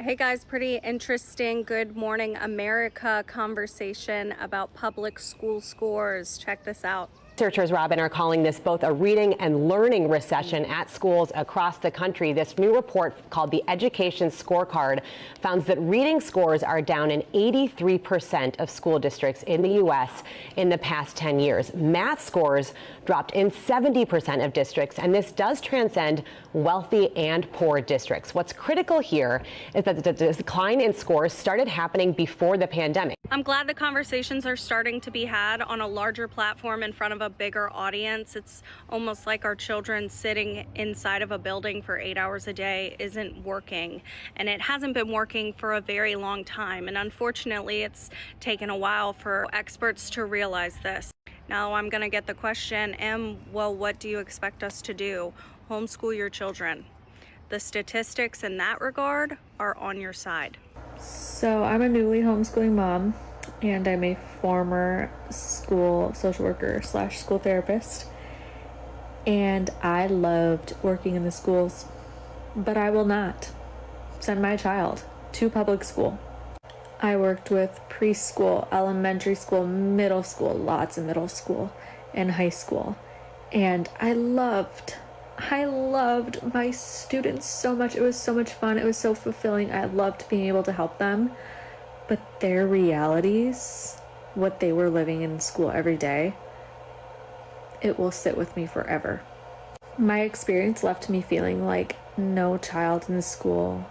Hey guys, pretty interesting Good Morning America conversation about public school scores. Check this out. Researchers, Robin, are calling this both a reading and learning recession at schools across the country. This new report called the Education Scorecard found that reading scores are down in 83% of school districts in the U.S. in the past 10 years. Math scores dropped in 70% of districts, and this does transcend wealthy and poor districts. What's critical here is that the decline in scores started happening before the pandemic. I'm glad the conversations are starting to be had on a larger platform in front of a bigger audience. It's almost like our children sitting inside of a building for 8 hours a day isn't working, and it hasn't been working for a very long time. And unfortunately, it's taken a while for experts to realize this. Now I'm going to get the question, well, what do you expect us to do? Homeschool your children. The statistics in that regard are on your side. So I'm a newly homeschooling mom, and I'm a former school social worker / school therapist, and I loved working in the schools, but I will not send my child to public school. I worked with preschool, elementary school, middle school, lots of middle school and high school, and I loved my students so much. It was so much fun. It was so fulfilling. I loved being able to help them. But their realities, what they were living in school every day, it will sit with me forever. My experience left me feeling like no child in the school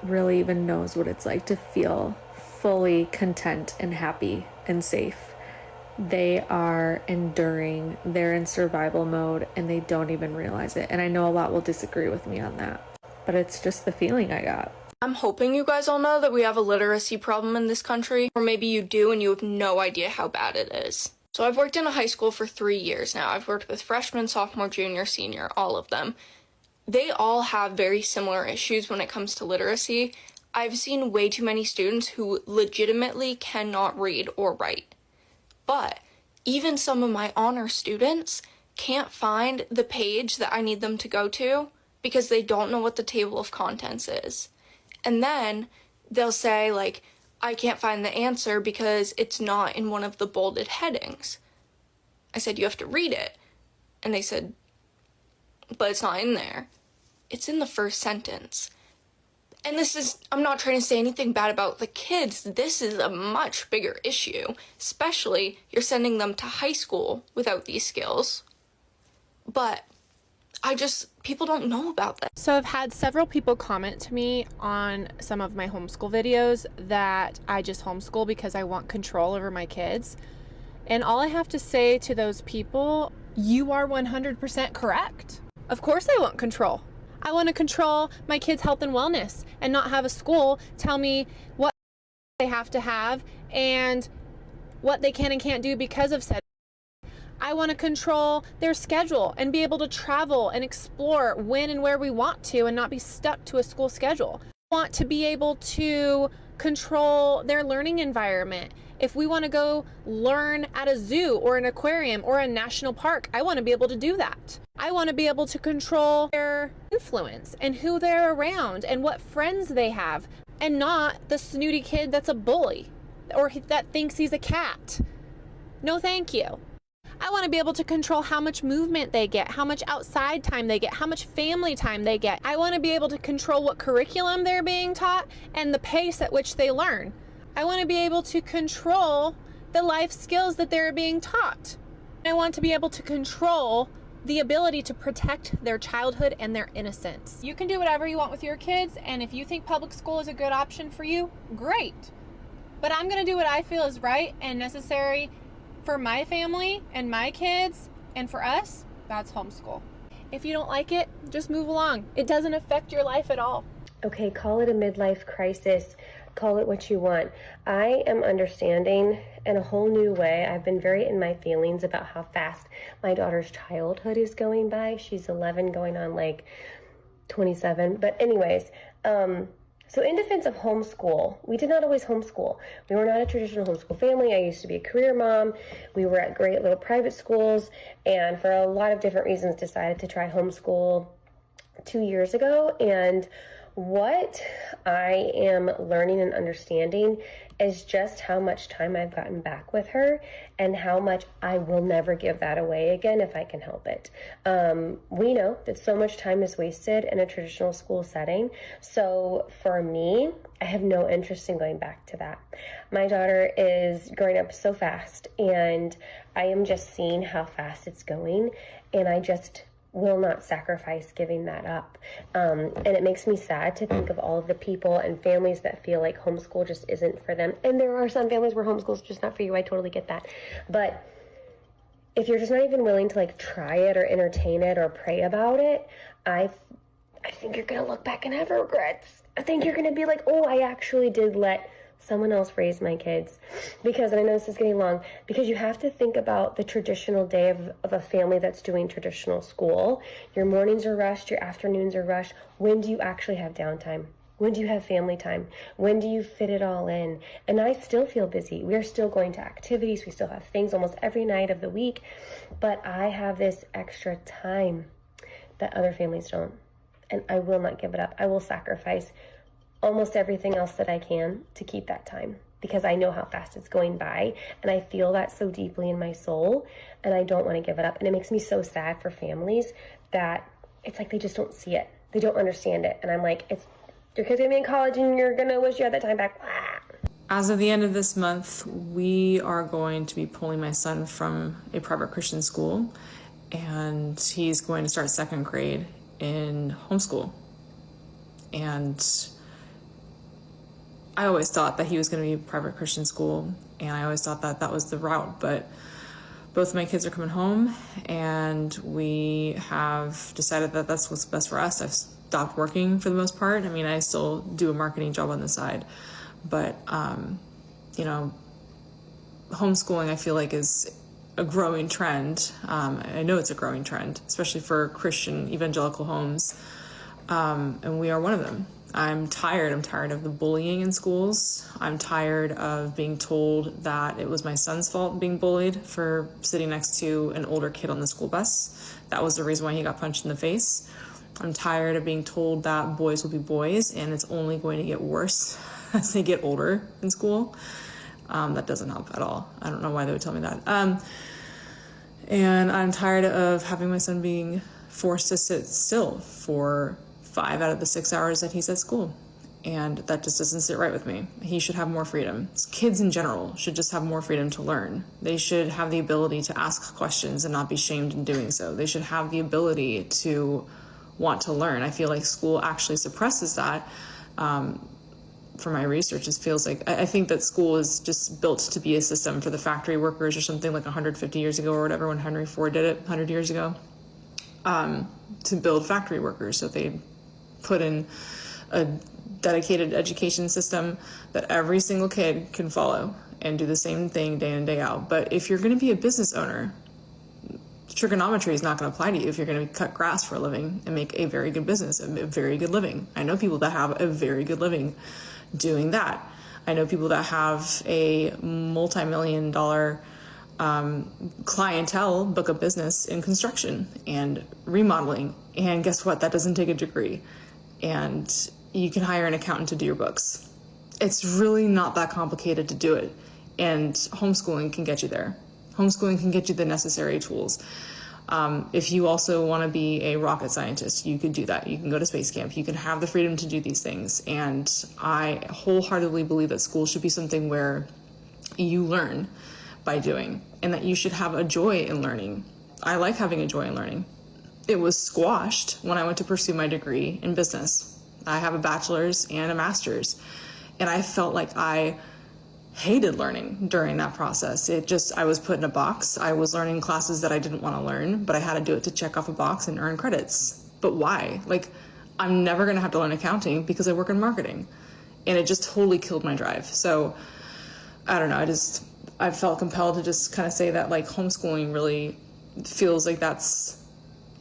really even knows what it's like to feel fully content and happy and safe. They are enduring, they're in survival mode, and they don't even realize it. And I know a lot will disagree with me on that, but it's just the feeling I got. I'm hoping you guys all know that we have a literacy problem in this country, or maybe you do and you have no idea how bad it is. So I've worked in a high school for 3 years now. I've worked with freshmen, sophomore, junior, senior, all of them. They all have very similar issues when it comes to literacy. I've seen way too many students who legitimately cannot read or write. But even some of my honor students can't find the page that I need them to go to because they don't know what the table of contents is. And then they'll say, like, I can't find the answer because it's not in one of the bolded headings. I said, you have to read it. And they said, but it's not in there. It's in the first sentence. And I'm not trying to say anything bad about the kids. This is a much bigger issue, especially you're sending them to high school without these skills. But people don't know about this. So I've had several people comment to me on some of my homeschool videos that I just homeschool because I want control over my kids. And all I have to say to those people, you are 100% correct. Of course I want control. I want to control my kids' health and wellness and not have a school tell me what they have to have and what they can and can't do because of said. I want to control their schedule and be able to travel and explore when and where we want to and not be stuck to a school schedule. I want to be able to control their learning environment. If we want to go learn at a zoo or an aquarium or a national park, I want to be able to do that. I want to be able to control their influence and who they're around and what friends they have, and not the snooty kid that's a bully or that thinks he's a cat. No, thank you. I want to be able to control how much movement they get, how much outside time they get, how much family time they get. I want to be able to control what curriculum they're being taught and the pace at which they learn. I want to be able to control the life skills that they're being taught. I want to be able to control the ability to protect their childhood and their innocence. You can do whatever you want with your kids, and if you think public school is a good option for you, great. But I'm going to do what I feel is right and necessary for my family and my kids, and for us, that's homeschool. If you don't like it, just move along. It doesn't affect your life at all. Okay, call it a midlife crisis. Call it what you want. I am understanding in a whole new way. I've been very in my feelings about how fast my daughter's childhood is going by. She's 11 going on like 27. But anyways, so in defense of homeschool, we did not always homeschool. We were not a traditional homeschool family. I used to be a career mom. We were at great little private schools, and for a lot of different reasons decided to try homeschool 2 years ago. And What I am learning and understanding is just how much time I've gotten back with her and how much I will never give that away again if I can help it. We know that so much time is wasted in a traditional school setting. So for me, I have no interest in going back to that. My daughter is growing up so fast, and I am just seeing how fast it's going, and I just will not sacrifice giving that up. And it makes me sad to think of all of the people and families that feel like homeschool just isn't for them. And there are some families where homeschool is just not for you. I totally get that. But if you're just not even willing to like try it or entertain it or pray about it, I think you're going to look back and have regrets. I think you're going to be like, oh, I actually did let someone else raise my kids. Because, and I know this is getting long, because you have to think about the traditional day of a family that's doing traditional school. Your mornings are rushed, your afternoons are rushed. When do you actually have downtime? When do you have family time? When do you fit it all in? And I still feel busy. We are still going to activities. We still have things almost every night of the week. But I have this extra time that other families don't. And I will not give it up. I will sacrifice almost everything else that I can to keep that time, because I know how fast it's going by, and I feel that so deeply in my soul, and I don't want to give it up. And it makes me so sad for families that it's like they just don't see it. They don't understand it. And I'm like, it's your kid's gonna be in college and you're gonna wish you had that time back. As of the end of this month, we are going to be pulling my son from a private Christian school, and he's going to start second grade in homeschool. And I always thought that he was going to be a private Christian school, and I always thought that that was the route, but both of my kids are coming home, and we have decided that that's what's best for us. I've stopped working for the most part. I mean, I still do a marketing job on the side, but, you know, homeschooling I feel like is a growing trend. I know it's a growing trend, especially for Christian evangelical homes, and we are one of them. I'm tired of the bullying in schools. I'm tired of being told that it was my son's fault being bullied for sitting next to an older kid on the school bus. That was the reason why he got punched in the face. I'm tired of being told that boys will be boys and it's only going to get worse as they get older in school. That doesn't help at all. I don't know why they would tell me that. And I'm tired of having my son being forced to sit still for 5 out of the 6 hours that he's at school. And that just doesn't sit right with me. He should have more freedom. Kids in general should just have more freedom to learn. They should have the ability to ask questions and not be shamed in doing so. They should have the ability to want to learn. I feel like school actually suppresses that. For my research, it feels like, I think that school is just built to be a system for the factory workers or something like 150 years ago or whatever, when Henry Ford did it 100 years ago, to build factory workers. So they put in a dedicated education system that every single kid can follow and do the same thing day in, day out. But if you're going to be a business owner, trigonometry is not going to apply to you if you're going to cut grass for a living and make a very good business, a very good living. I know people that have a very good living doing that. I know people that have a multi-million-dollar clientele book of business in construction and remodeling. And guess what? That doesn't take a degree. And you can hire an accountant to do your books. It's really not that complicated to do it. And homeschooling can get you there. Homeschooling can get you the necessary tools. If you also want to be a rocket scientist, you could do that. You can go to space camp. You can have the freedom to do these things. And I wholeheartedly believe that school should be something where you learn by doing, and that you should have a joy in learning. I like having a joy in learning. It was squashed when I went to pursue my degree in business. I have a bachelor's and a master's, and I felt like I hated learning during that process. I was put in a box. I was learning classes that I didn't want to learn, but I had to do it to check off a box and earn credits. But why? Like, I'm never going to have to learn accounting because I work in marketing, and it just totally killed my drive. So I don't know. I felt compelled to just kind of say that, like, homeschooling really feels like that's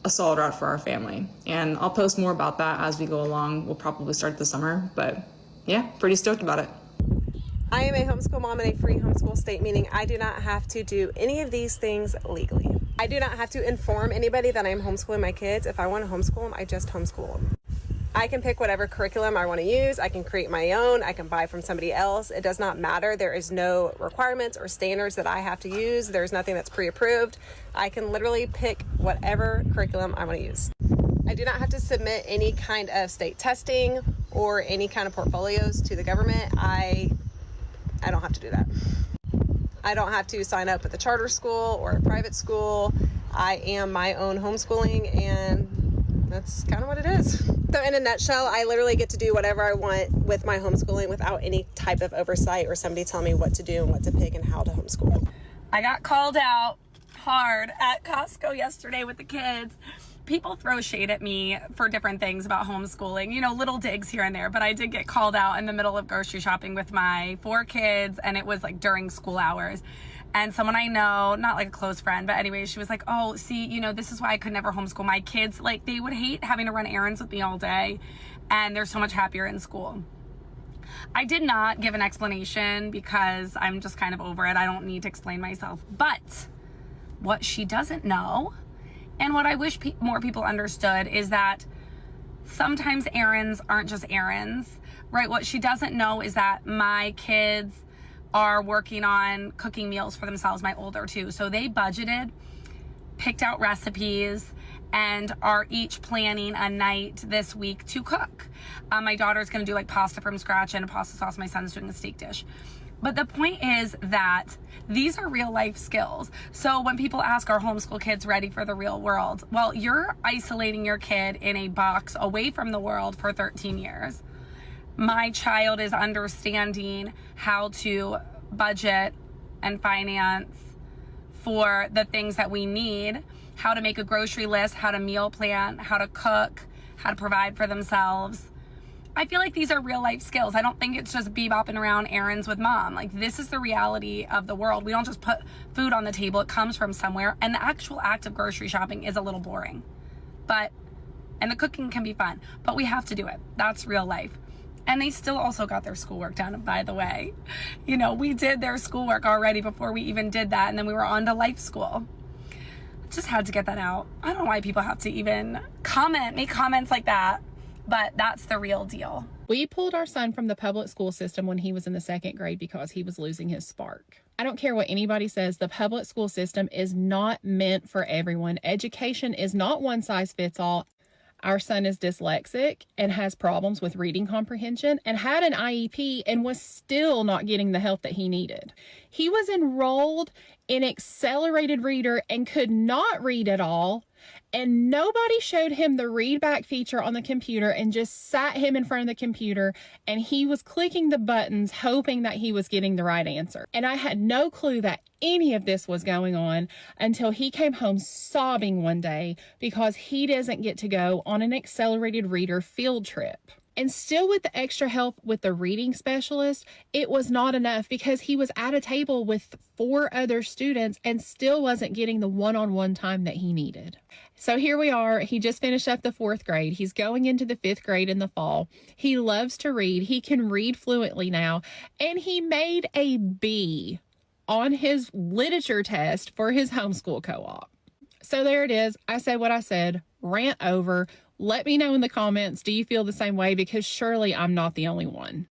a solid route for our family. And I'll post more about that as we go along. We'll probably start this summer, but yeah, pretty stoked about it. I am a homeschool mom in a free homeschool state, meaning I do not have to do any of these things legally. I do not have to inform anybody that I'm homeschooling my kids. If I want to homeschool them, I just homeschool them. I can pick whatever curriculum I want to use. I can create my own. I can buy from somebody else. It does not matter. There is no requirements or standards that I have to use. There's nothing that's pre-approved. I can literally pick whatever curriculum I want to use. I do not have to submit any kind of state testing or any kind of portfolios to the government. I don't have to do that. I don't have to sign up with a charter school or a private school. I am my own homeschooling, and that's kind of what it is. So in a nutshell, I literally get to do whatever I want with my homeschooling without any type of oversight or somebody telling me what to do and what to pick and how to homeschool. I got called out hard at Costco yesterday with the kids. People throw shade at me for different things about homeschooling, you know, little digs here and there, but I did get called out in the middle of grocery shopping with my 4 kids, and it was like during school hours. And someone I know, not like a close friend, but anyway, she was like, oh, see, you know, this is why I could never homeschool my kids. Like, they would hate having to run errands with me all day, and they're so much happier in school. I did not give an explanation because I'm just kind of over it. I don't need to explain myself. But what she doesn't know, and what I wish more people understood, is that sometimes errands aren't just errands, right? What she doesn't know is that my kids are working on cooking meals for themselves, my older 2. So they budgeted, picked out recipes, and are each planning a night this week to cook. My daughter's gonna do like pasta from scratch and a pasta sauce. My son's doing a steak dish. But the point is that these are real life skills. So when people ask, are homeschool kids ready for the real world? Well, you're isolating your kid in a box away from the world for 13 years. My child is understanding how to budget and finance for the things that we need, how to make a grocery list, how to meal plan, how to cook, how to provide for themselves. I feel like these are real life skills. I don't think it's just bebopping around errands with mom. Like, this is the reality of the world. We don't just put food on the table. It comes from somewhere. And the actual act of grocery shopping is a little boring. And the cooking can be fun, but we have to do it. That's real life. And they still also got their schoolwork done, by the way. You know, we did their schoolwork already before we even did that. And then we were on to life school. Just had to get that out. I don't know why people have to even make comments like that. But that's the real deal. We pulled our son from the public school system when he was in the 2nd grade because he was losing his spark. I don't care what anybody says, the public school system is not meant for everyone. Education is not one size fits all. Our son is dyslexic and has problems with reading comprehension and had an IEP and was still not getting the help that he needed. He was enrolled in accelerated reader and could not read at all. And nobody showed him the read back feature on the computer and just sat him in front of the computer, and he was clicking the buttons hoping that he was getting the right answer. And I had no clue that any of this was going on until he came home sobbing one day because he doesn't get to go on an accelerated reader field trip. And still, with the extra help with the reading specialist, it was not enough because he was at a table with 4 other students and still wasn't getting the one-on-one time that he needed. So here we are. He just finished up the 4th grade. He's going into the 5th grade in the fall. He loves to read. He can read fluently now. And he made a B on his literature test for his homeschool co-op. So there it is. I said what I said. Rant over. Let me know in the comments, do you feel the same way? Because surely I'm not the only one.